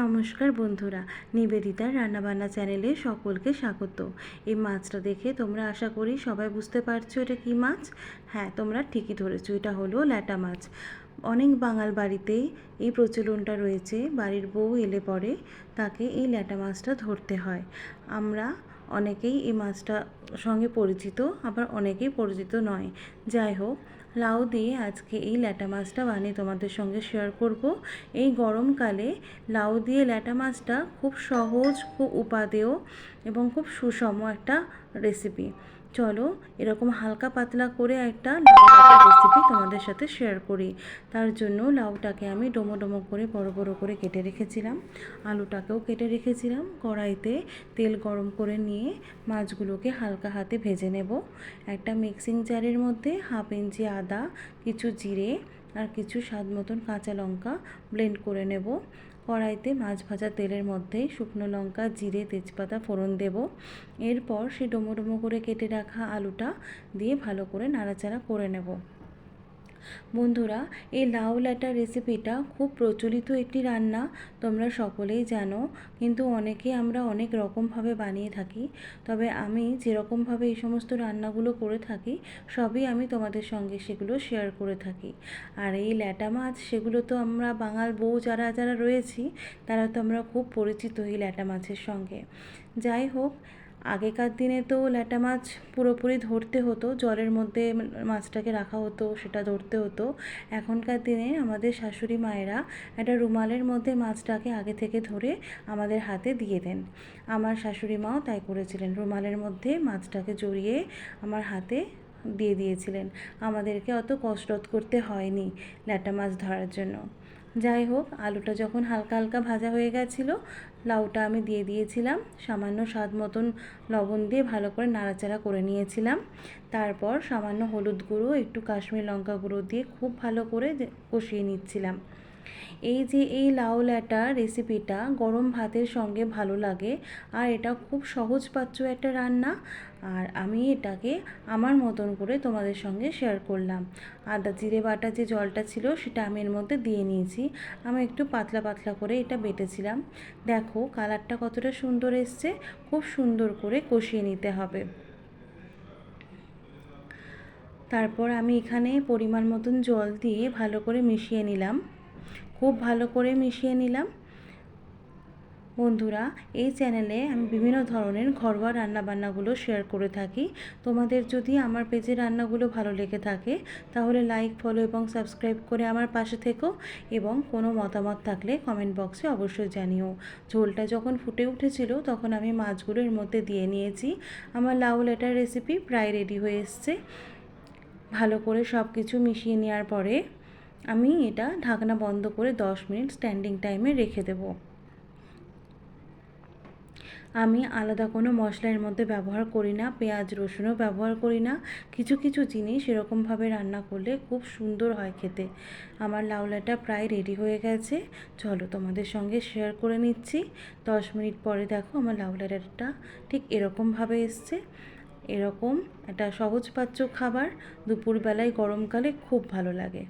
নমস্কার বন্ধুরা, নিবেদিতার রান্নাবান্না চ্যানেলে সকলকে স্বাগত। এই মাছটা দেখে তোমরা আশা করি সবাই বুঝতে পারছো এটা কী মাছ। হ্যাঁ, তোমরা ঠিকই ধরেছো, এটা হলো ল্যাটা মাছ। অনেক বাঙাল বাড়িতে এই প্রচলনটা রয়েছে, বাড়ির বউ এলে পরে তাকে এই ল্যাটা মাছটা ধরতে হয়। আমরা অনেকেই এই মাছটা সঙ্গে পরিচিত, আবার অনেকেই পরিচিত নয়। যাই হোক, লাউ দিয়ে আজকে এই ল্যাটা মাছটা বানিয়ে তোমাদের সঙ্গে শেয়ার করব। এই গরমকালে লাউ দিয়ে ল্যাটা মাছটা খুব সহজ, খুব উপাদেয় এবং খুব সুষম একটা রেসিপি। চলো এরকম হালকা পাতলা করে একটা লাউ ডাঁটার রেসিপি তোমাদের সাথে শেয়ার করি। তার জন্য লাউটাকে আমি ডোমো ডোমো করে বড় বড় করে কেটে রেখেছিলাম, আলুটাকেও কেটে রেখেছিলাম। কড়াইতে তেল গরম করে নিয়ে মাছগুলোকে হালকা হাতে ভেজে নেব। একটা মিক্সিং জারের মধ্যে 1/2 ইঞ্চি আদা, কিছু জিরে আর কিছু স্বাদ মতন কাঁচা লঙ্কা ব্লেন্ড করে নেব। কড়াইতে মাছ ভাজা তেলের মধ্যে শুকনো লঙ্কা, জিরে, তেজপাতা ফোড়ন দেব। এরপর সেই ডোমো ডোমো করে কেটে রাখা আলুটা দিয়ে ভালো করে নাড়াচাড়া করে নেব। বন্ধুরা, এই লাউ ল্যাটা রেসিপিটা খুব প্রচলিত একটি রান্না, তোমরা সকলেই জানো। কিন্তু আমরা অনেক রকমভাবে বানিয়ে থাকি। তবে আমি যেরকমভাবে এই সমস্ত রান্নাগুলো করে থাকি সবই আমি তোমাদের সঙ্গে সেগুলো শেয়ার করে থাকি। আর এই ল্যাটা মাছ, সেগুলো তো আমরা বাঙাল বউ যারা যারা রয়েছি তারা তো আমরা খুব পরিচিত এই ল্যাটা মাছের সঙ্গে। যাই হোক, আগেকার দিনে তো ল্যাটা মাছ পুরোপুরি ধরতে হতো, জলের মধ্যে মাছটাকে রাখা হতো, সেটা ধরতে হতো। এখনকার দিনে আমাদের শাশুড়ি মায়েরা একটা রুমালের মধ্যে মাছটাকে আগে থেকে ধরে আমাদের হাতে দিয়ে দেন। আমার শাশুড়ি মাও তাই করেছিলেন, রুমালের মধ্যে মাছটাকে জড়িয়ে আমার হাতে দিয়ে দিয়েছিলেন। আমাদেরকে অত কষ্ট করতে হয়নি ল্যাটা মাছ ধরার জন্য। যাই হোক, আলুটা যখন হালকা হালকা ভাজা হয়ে গেছিলো, লাউটা আমি দিয়ে দিয়েছিলাম। সামান্য স্বাদ মতন লবণ দিয়ে ভালো করে নাড়াচাড়া করে নিয়েছিলাম। তারপর সামান্য হলুদ গুঁড়ো, একটু কাশ্মীর লঙ্কা গুঁড়ো দিয়ে খুব ভালো করে কষিয়ে নিচ্ছিলাম। এই লাউ ল্যাটা রেসিপিটা গরম ভাতের সঙ্গে ভালো লাগে, আর এটা খুব সহজপাচ্য একটা রান্না। আর আমি এটাকে আমার মতন করে তোমাদের সঙ্গে শেয়ার করলাম। আদা জিরে বাটা যে জলটা ছিল সেটা আমি এর মধ্যে দিয়ে নিয়েছি। আমি একটু পাতলা পাতলা করে এটা বেটেছিলাম। দেখো কালারটা কতটা সুন্দর এসছে। খুব সুন্দর করে কষিয়ে নিতে হবে। তারপর আমি এখানে পরিমাণ মতন জল দিয়ে ভালো করে মিশিয়ে নিলাম, খুব ভালো করে মিশিয়ে নিলাম। বন্ধুরা, এই চ্যানেলে আমি বিভিন্ন ধরনের ঘরোয়া রান্নাবান্নাগুলো শেয়ার করে থাকি। তোমাদের যদি আমার পেজের রান্নাগুলো ভালো লেগে থাকে তাহলে লাইক, ফলো এবং সাবস্ক্রাইব করে আমার পাশে থেকো, এবং কোনো মতামত থাকলে কমেন্ট বক্সে অবশ্যই জানিও। ঝোলটা যখন ফুটে উঠেছিল তখন আমি মাছগুলো এর মধ্যে দিয়ে নিয়েছি। আমার লাউ ল্যাটার রেসিপি প্রায় রেডি হয়ে এসছে। ভালো করে সব কিছু মিশিয়ে নেওয়ার পরে আমি এটা ঢাকনা বন্ধ করে 10 মিনিট স্ট্যান্ডিং টাইমে রেখে দেবো। আমি আলাদা কোনো মশলা এর মধ্যে ব্যবহার করি না, পেঁয়াজ রসুনও ব্যবহার করি না। কিছু কিছু জিনিস এরকমভাবে রান্না করলে খুব সুন্দর হয় খেতে। আমার লাউ ল্যাটা প্রায় রেডি হয়ে গেছে। চলো তোমাদের সঙ্গে শেয়ার করে নিচ্ছি। 10 মিনিট পরে দেখো আমার লাউ ল্যাটাটা ঠিক এরকমভাবে এসছে। এরকম একটা সহজপাচ্য খাবার দুপুরবেলায় গরমকালে খুব ভালো লাগে।